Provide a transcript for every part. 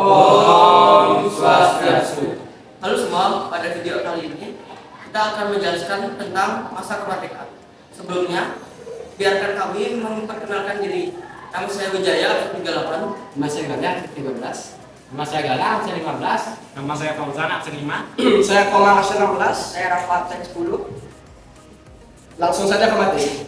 Om Swastiastu. Halo semua, pada video kali ini kita akan menjelaskan tentang masa kemerdekaan. Sebelumnya, biarkan kami memperkenalkan diri. Nama saya Wijaya, 38. Nama saya Galia, 13. Nama saya Galang, absen 15. Nama saya Fauzan, absen 5. Saya Komang, absen 16. Saya Rafa, absen 10. Langsung saja ke materi.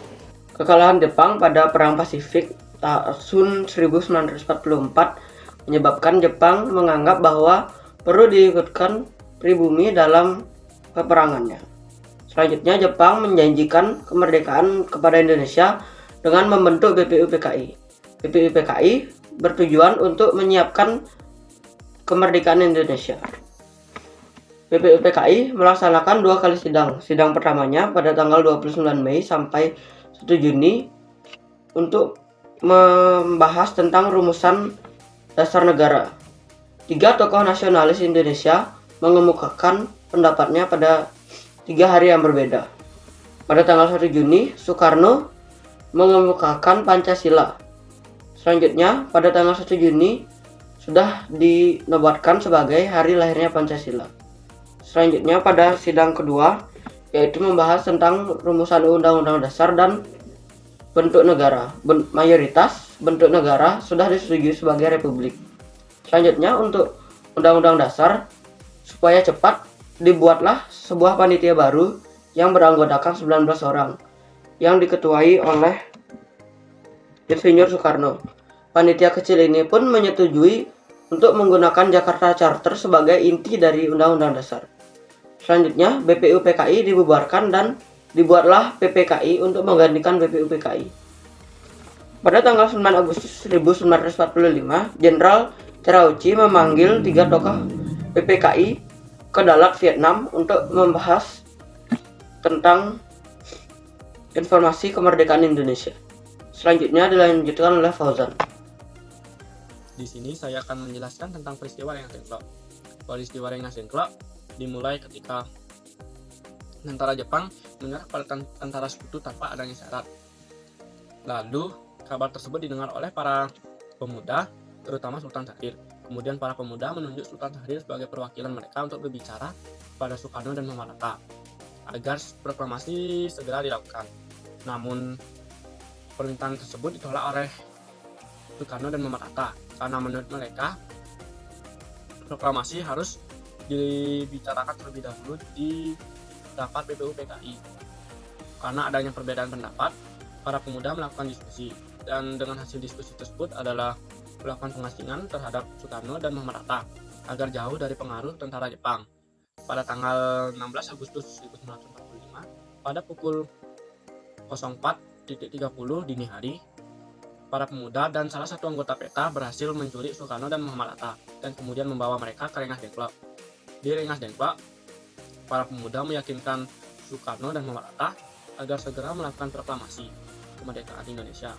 Kekalahan Jepang pada Perang Pasifik tahun 1944 menyebabkan Jepang menganggap bahwa perlu diikutkan pribumi dalam peperangannya. Selanjutnya, Jepang menjanjikan kemerdekaan kepada Indonesia dengan membentuk BPUPKI. BPUPKI bertujuan untuk menyiapkan kemerdekaan Indonesia. BPUPKI melaksanakan 2 kali sidang. Sidang pertamanya pada tanggal 29 Mei sampai 1 Juni untuk membahas tentang rumusan dasar negara. 3 tokoh nasionalis Indonesia mengemukakan pendapatnya pada 3 hari yang berbeda. Pada tanggal 1 Juni, Soekarno mengemukakan Pancasila. Selanjutnya, pada tanggal 1 Juni sudah dinobatkan sebagai hari lahirnya Pancasila. Selanjutnya, pada sidang kedua, yaitu membahas tentang rumusan Undang-Undang Dasar dan bentuk negara. Mayoritas bentuk negara sudah disetujui sebagai republik. Selanjutnya, untuk Undang-Undang Dasar, supaya cepat dibuatlah sebuah panitia baru yang beranggotakan 19 orang yang diketuai oleh Insinyur Soekarno. Panitia kecil ini pun menyetujui untuk menggunakan Jakarta Charter sebagai inti dari Undang-Undang Dasar. Selanjutnya, BPUPKI dibubarkan dan dibuatlah PPKI untuk menggantikan BPUPKI. Pada tanggal 9 Agustus 1945, Jenderal Terauchi memanggil 3 tokoh PPKI ke Dalat, Vietnam untuk membahas tentang informasi kemerdekaan Indonesia. Selanjutnya dilanjutkan oleh Fauzan. Di sini saya akan menjelaskan tentang peristiwa Rengas Dengklok. Peristiwa Rengas Dengklok dimulai ketika tentara Jepang menyerah pada tentara sekutu tanpa adanya syarat. Lalu kabar tersebut didengar oleh para pemuda, terutama Sultan Syahrir. Kemudian para pemuda menunjuk Sultan Syahrir sebagai perwakilan mereka untuk berbicara pada Soekarno dan Muhammad Hatta agar proklamasi segera dilakukan. Namun permintaan tersebut ditolak oleh Soekarno dan Muhammad Hatta karena menurut mereka proklamasi harus dibicarakan terlebih dahulu di rapat BPUPKI. Karena adanya perbedaan pendapat, para pemuda melakukan diskusi, dan dengan hasil diskusi tersebut adalah melakukan pengasingan terhadap Soekarno dan Muhammad Hatta agar jauh dari pengaruh tentara Jepang. Pada tanggal 16 Agustus 1945, pada pukul 04.30 dini hari, para pemuda dan salah satu anggota PETA berhasil menculik Soekarno dan Muhammad Hatta dan kemudian membawa mereka ke Rengas Dengklok. Di Rengas Dengklok, para pemuda meyakinkan Soekarno dan Muhammad Hatta agar segera melakukan proklamasi kemerdekaan Indonesia.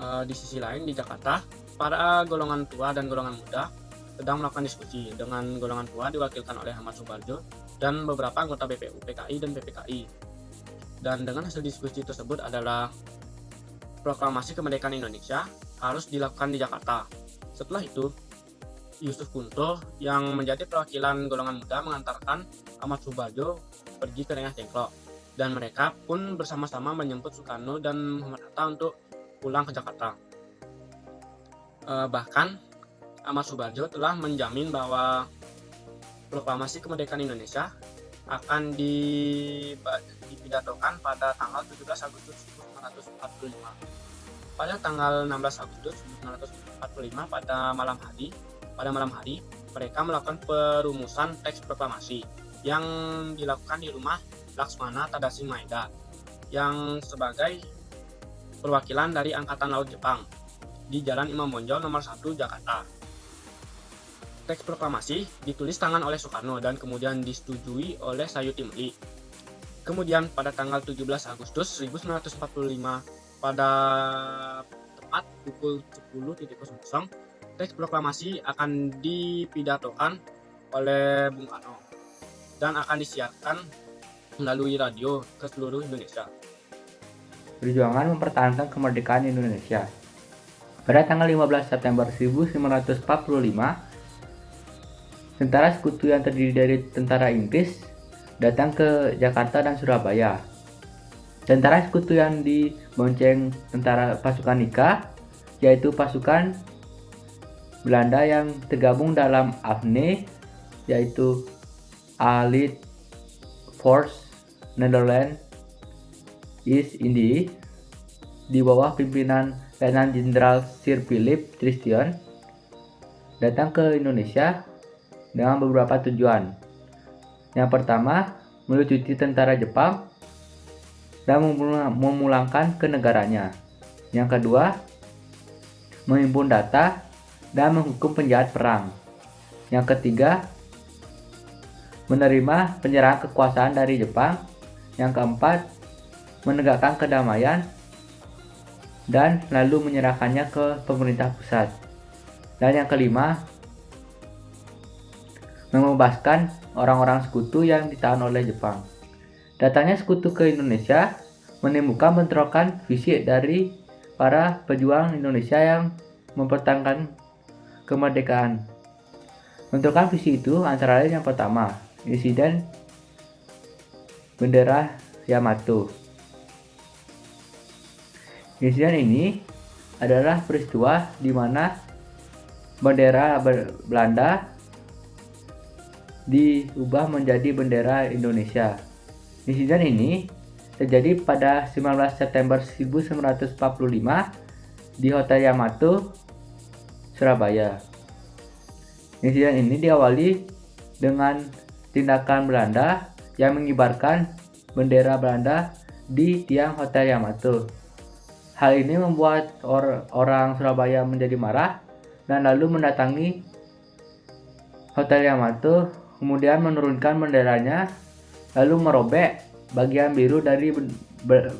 Di sisi lain, di Jakarta, para golongan tua dan golongan muda sedang melakukan diskusi. Dengan golongan tua diwakilkan oleh Ahmad Subarjo dan beberapa anggota BPUPKI dan PPKI. Dan dengan hasil diskusi tersebut adalah proklamasi kemerdekaan Indonesia harus dilakukan di Jakarta. Setelah itu, Yusuf Kunto yang menjadi perwakilan golongan muda mengantarkan Ahmad Subarjo pergi ke Rengas Dengklok, dan mereka pun bersama-sama menjemput Soekarno dan Muhammad Hatta untuk pulang ke Jakarta. Bahkan Ahmad Subarjo telah menjamin bahwa proklamasi kemerdekaan Indonesia akan dipidatokan pada tanggal 17 Agustus 1945. Pada tanggal 16 Agustus 1945 pada malam hari, mereka melakukan perumusan teks proklamasi yang dilakukan di rumah Laksmana Tadashi Maeda yang sebagai perwakilan dari Angkatan Laut Jepang di Jalan Imam Bonjol nomor 1 Jakarta. Teks proklamasi ditulis tangan oleh Soekarno dan kemudian disetujui oleh Sayuti Meli. Kemudian pada tanggal 17 Agustus 1945 pada tepat pukul 10.00 teks proklamasi akan dipidatokan oleh Bung Karno dan akan disiarkan melalui radio ke seluruh Indonesia. Perjuangan mempertahankan kemerdekaan Indonesia. Pada tanggal 15 September 1945, tentara sekutu yang terdiri dari tentara Inggris datang ke Jakarta dan Surabaya. Tentara sekutu yang dibonceng tentara pasukan Nika, yaitu pasukan Belanda yang tergabung dalam AFNE, yaitu Allied Force Netherlands East Indies, di bawah pimpinan Letnan Jenderal Sir Philip Tristan, datang ke Indonesia dengan beberapa tujuan. Yang pertama, melucuti tentara Jepang dan memulangkan ke negaranya. Yang kedua, menghimpun data dan menghukum penjahat perang. Yang ketiga, menerima penyerahan kekuasaan dari Jepang. Yang keempat, menegakkan kedamaian dan lalu menyerahkannya ke pemerintah pusat. Dan yang kelima, membebaskan orang-orang sekutu yang ditahan oleh Jepang. Datangnya sekutu ke Indonesia menimbulkan bentrokan fisik dari para pejuang Indonesia yang mempertahankan kemerdekaan. Bentrokan fisik itu antara lain yang pertama, insiden bendera Yamato. Insiden ini adalah peristiwa di mana bendera Belanda diubah menjadi bendera Indonesia. Insiden ini terjadi pada 19 September 1945 di Hotel Yamato, Surabaya. Insiden ini diawali dengan tindakan Belanda yang mengibarkan bendera Belanda di tiang Hotel Yamato. Hal ini membuat orang Surabaya menjadi marah dan lalu mendatangi Hotel Yamato, kemudian menurunkan benderanya, lalu merobek bagian biru dari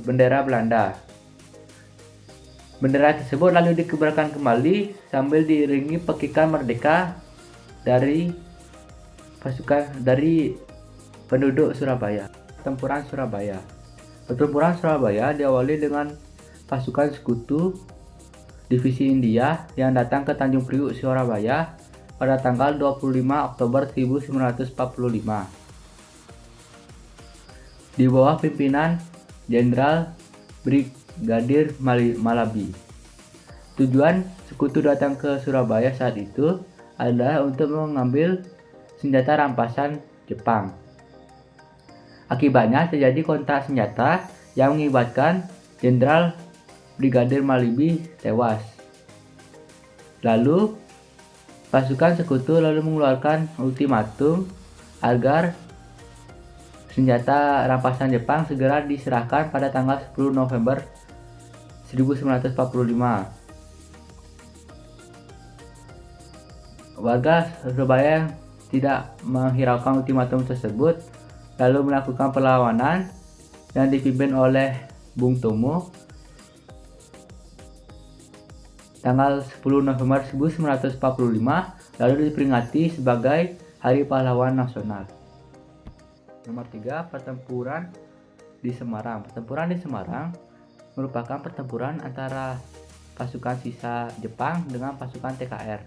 bendera Belanda. Bendera tersebut lalu dikibarkan kembali sambil diiringi pekikan merdeka dari penduduk Surabaya. Pertempuran Surabaya. Pertempuran Surabaya diawali dengan pasukan sekutu Divisi India yang datang ke Tanjung Priuk, Surabaya pada tanggal 25 Oktober 1945. Di bawah pimpinan Jenderal Brigadir Malabi. Tujuan sekutu datang ke Surabaya saat itu adalah untuk mengambil senjata rampasan Jepang. Akibatnya terjadi kontak senjata yang mengakibatkan Jenderal Brigadir Malabi tewas. Lalu pasukan sekutu lalu mengeluarkan ultimatum agar senjata rampasan Jepang segera diserahkan pada tanggal 10 November 1945. Warga Surabaya yang tidak menghiraukan ultimatum tersebut lalu melakukan perlawanan yang dipimpin oleh Bung Tomo. Tanggal 10 November 1945 lalu diperingati sebagai Hari Pahlawan Nasional. Nomor 3, pertempuran di Semarang. Pertempuran di Semarang merupakan pertempuran antara pasukan sisa Jepang dengan pasukan TKR.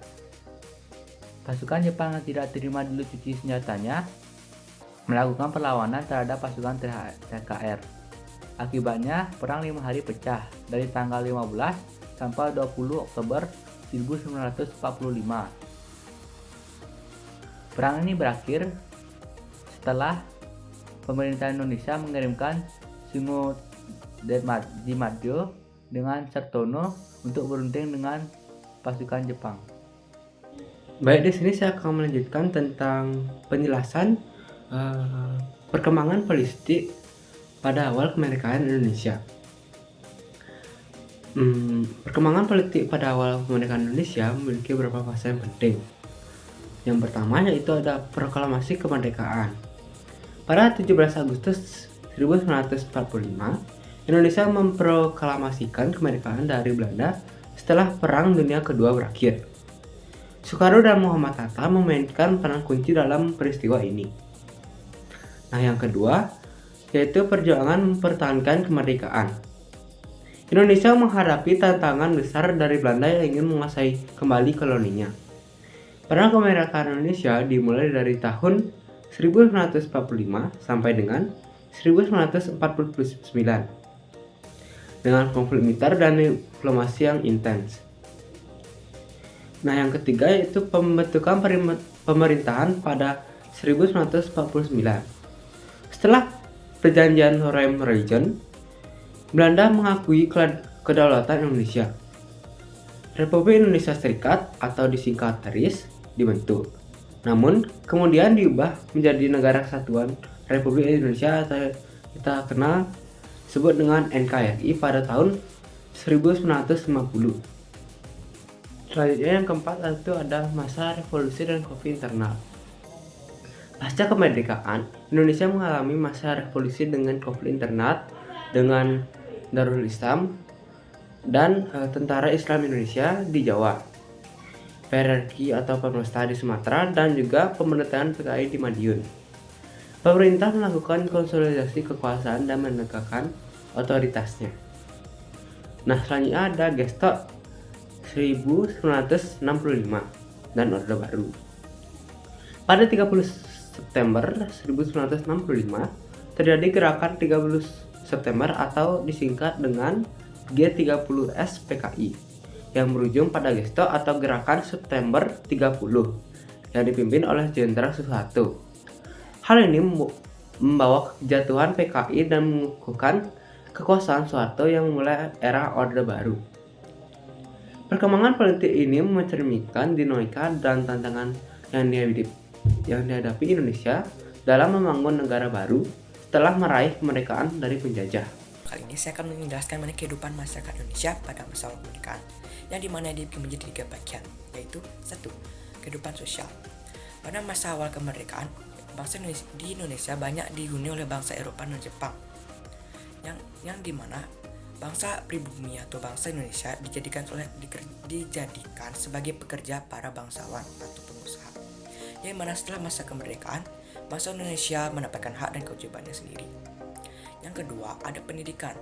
Pasukan Jepang yang tidak terima dilucuti senjatanya melakukan perlawanan terhadap pasukan TKR. Akibatnya perang 5 hari pecah dari tanggal 15 sampai 20 Oktober 1945. Perang ini berakhir setelah pemerintah Indonesia mengirimkan Singo Dimadjo dengan Sertono untuk berunding dengan pasukan Jepang. Baik, di sini saya akan melanjutkan tentang penjelasan perkembangan politik pada awal kemerdekaan Indonesia. Perkembangan politik pada awal kemerdekaan Indonesia memiliki beberapa fase yang penting. Yang pertama yaitu ada proklamasi kemerdekaan. Pada 17 Agustus 1945, Indonesia memproklamasikan kemerdekaan dari Belanda setelah Perang Dunia Kedua berakhir. Soekarno dan Muhammad Hatta memainkan peran kunci dalam peristiwa ini. Nah, yang kedua yaitu perjuangan mempertahankan kemerdekaan. Indonesia menghadapi tantangan besar dari Belanda yang ingin menguasai kembali koloninya. Perang kemerdekaan Indonesia dimulai dari tahun 1945 sampai dengan 1949 dengan konflik militer dan diplomasi yang intens. Nah, yang ketiga yaitu pembentukan pemerintahan pada 1949. Setelah perjanjian Rome-Region, Belanda mengakui kedaulatan Indonesia. Republik Indonesia Serikat atau disingkat RIS dibentuk. Namun kemudian diubah menjadi Negara Kesatuan Republik Indonesia atau kita kenal sebut dengan NKRI pada tahun 1950. Selanjutnya yang keempat itu ada masa revolusi dan konflik internal. Pasca kemerdekaan, Indonesia mengalami masa revolusi dengan konflik internal dengan Darul Islam dan Tentara Islam Indonesia di Jawa, PRRI atau Pemerintah di Sumatera, dan juga pemerintahan PKI di Madiun. Pemerintah melakukan konsolidasi kekuasaan dan menegakkan otoritasnya. Nah, selanjutnya ada Gestok 1965 dan Orde Baru. Pada 30 September 1965 terjadi gerakan 30 September atau disingkat dengan G30S PKI yang berujung pada Gestok atau Gerakan September 30 yang dipimpin oleh Jenderal Suharto. Hal ini membawa kejatuhan PKI dan mengukuhkan kekuasaan Soeharto yang memulai era Orde Baru. Perkembangan politik ini mencerminkan dinamika dan tantangan yang dihadapi Indonesia dalam membangun negara baru setelah meraih kemerdekaan dari penjajah. Kali ini saya akan menjelaskan mengenai kehidupan masyarakat Indonesia pada masa awal kemerdekaan, yang dimana dibagi menjadi 3 bagian, yaitu 1. Kehidupan sosial. Pada masa awal kemerdekaan, bangsa di Indonesia banyak dihuni oleh bangsa Eropa dan Jepang, yang dimana bangsa pribumi atau bangsa Indonesia dijadikan sebagai pekerja para bangsawan atau pengusaha. Yang mana setelah masa kemerdekaan, bangsa Indonesia mendapatkan hak dan kewajibannya sendiri. Yang kedua, ada pendidikan.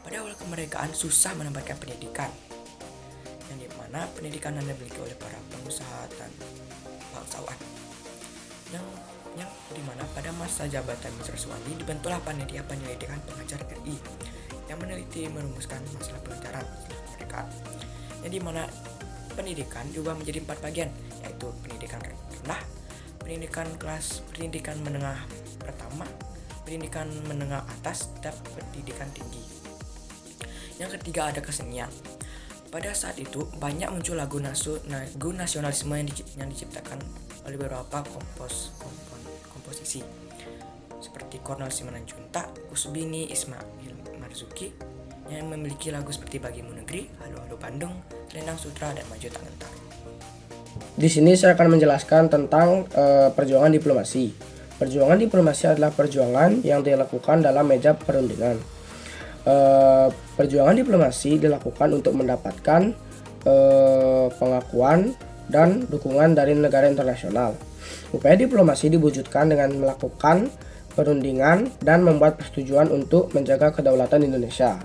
Pada awal kemerdekaan susah mendapatkan pendidikan, yang dimana pendidikan yang dimiliki oleh para pengusaha dan bangsawan. Yang dimana pada masa jabatan Mr. Suwandi dibentuklah panitia penyelidikan pengajar RI yang meneliti merumuskan masalah pelajaran setelah kemerdekaan. Yang dimana pendidikan diubah menjadi 4 bagian, yaitu pendidikan rendah, pendidikan menengah pertama, pendidikan menengah atas, dan pendidikan tinggi. Yang ketiga ada kesenian. Pada saat itu banyak muncul lagu nasionalisme yang diciptakan oleh beberapa komposisi seperti Kornel Simanjuntak, Kusbini, Ismail Marzuki yang memiliki lagu seperti Bagimu Negeri, Halo Halo Bandung, Selendang Sutra, dan Maju Tak Gentar. Di sini saya akan menjelaskan tentang perjuangan diplomasi. Perjuangan diplomasi adalah perjuangan yang dilakukan dalam meja perundingan. Perjuangan diplomasi dilakukan untuk mendapatkan pengakuan dan dukungan dari negara internasional. Upaya diplomasi diwujudkan dengan melakukan perundingan dan membuat persetujuan untuk menjaga kedaulatan Indonesia.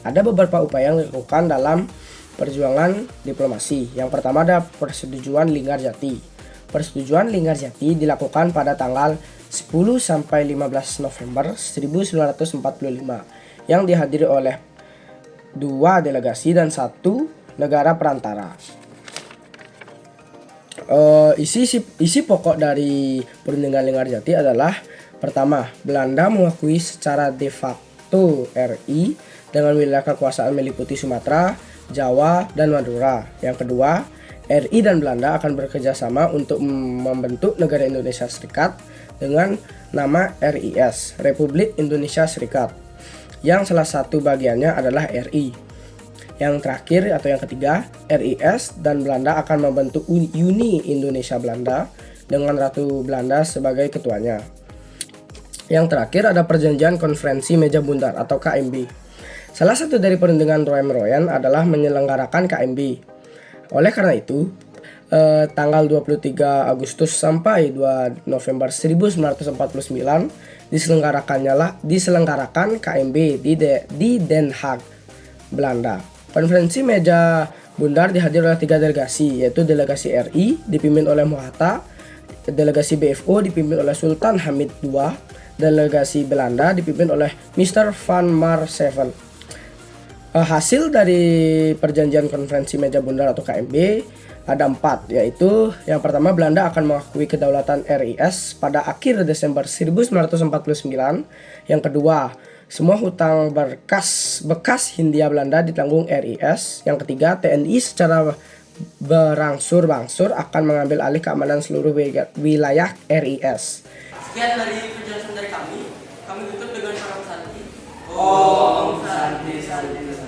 Ada beberapa upaya yang dilakukan dalam perjuangan diplomasi. Yang pertama ada persetujuan Linggarjati. Persetujuan Linggarjati dilakukan pada tanggal 10 sampai 15 November 1945 yang dihadiri oleh 2 delegasi dan 1 negara perantara. Isi pokok dari perundingan Linggarjati adalah: pertama, Belanda mengakui secara de facto RI dengan wilayah kekuasaan meliputi Sumatera, Jawa, dan Madura. Yang kedua, RI dan Belanda akan bekerja sama untuk membentuk negara Indonesia Serikat dengan nama RIS, Republik Indonesia Serikat, yang salah satu bagiannya adalah RI. Yang terakhir atau yang ketiga, RIS dan Belanda akan membentuk Uni Indonesia Belanda dengan Ratu Belanda sebagai ketuanya. Yang terakhir ada perjanjian konferensi meja bundar atau KMB. Salah satu dari perundingan Rome-Royan adalah menyelenggarakan KMB. Oleh karena itu, tanggal 23 Agustus sampai 2 November 1949 diselenggarakan KMB di Den Haag. Belanda. Konferensi meja bundar dihadiri oleh 3 delegasi, yaitu delegasi RI dipimpin oleh Muhatta, delegasi BFO dipimpin oleh Sultan Hamid II, delegasi Belanda dipimpin oleh Mr. Van Marseven. Hasil dari perjanjian konferensi meja bundar atau KMB ada 4, yaitu yang pertama, Belanda akan mengakui kedaulatan RIS pada akhir Desember 1949. Yang kedua, semua hutang bekas Hindia Belanda ditanggung RIS. Yang ketiga, TNI secara berangsur-angsur akan mengambil alih keamanan seluruh wilayah RIS. Sekian dari penjelasan dari kami tutup dengan salam santi. Om Santi Santi.